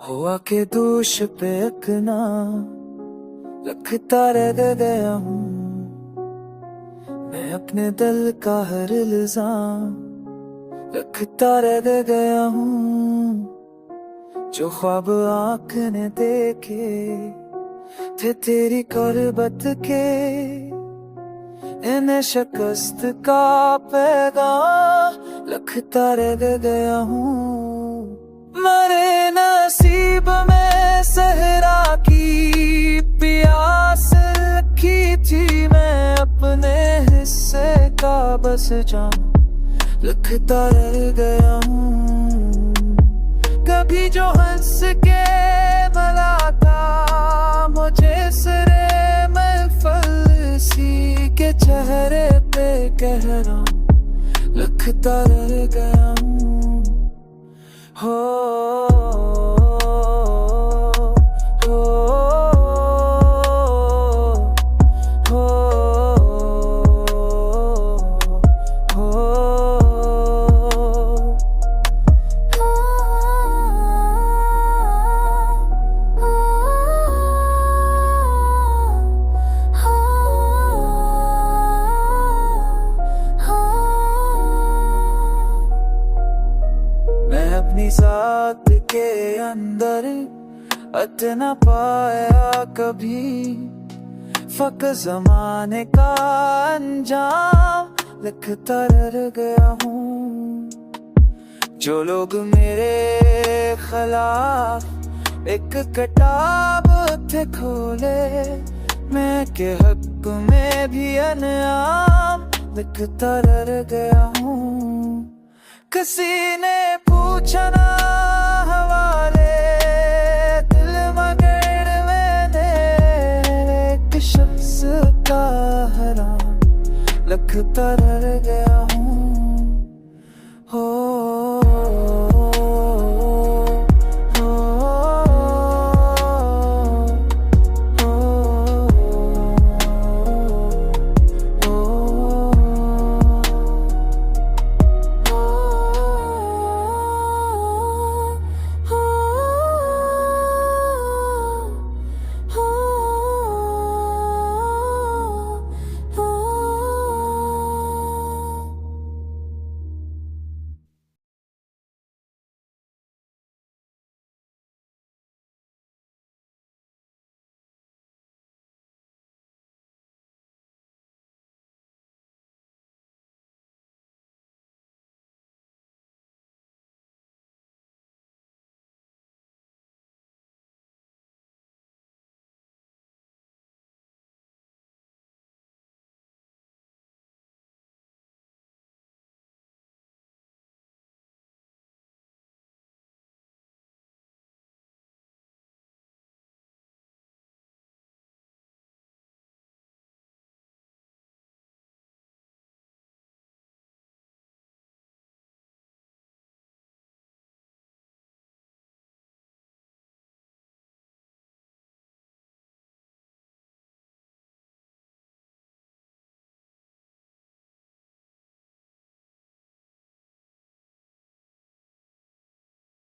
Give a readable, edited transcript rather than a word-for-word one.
हुआ के दोष पे अकना रखता रह गया हूँ मैं अपने दिल का हर इल्जाम रखता रह गया हूँ। जो ख्वाब आँख ने देखे थे तेरी कुर्बत के इन्हें शिकस्त का पैगाम रखता रह गया हूँ। मरे नसीब में सहरा की प्यास रखी थी मैं अपने हिस्से का बस जाम रखता रह गया हूँ। कभी जो हंस के बुलाता मुझे सरे महफिल सी के चेहरे पे कह रहा रखता रह गया हूँ। हो अपनी जात के अंदर अत न पाया कभी फक जमाने का अंजाम लिखता रह गया हूँ। जो लोग मेरे खिलाफ एक किताब थे खोले मैं के हक में भी अनआम लिखता रह गया हूँ। किसी ने पूछा ना हवाले दिल मगर मैंने एक शख्स का हराम लिखता रह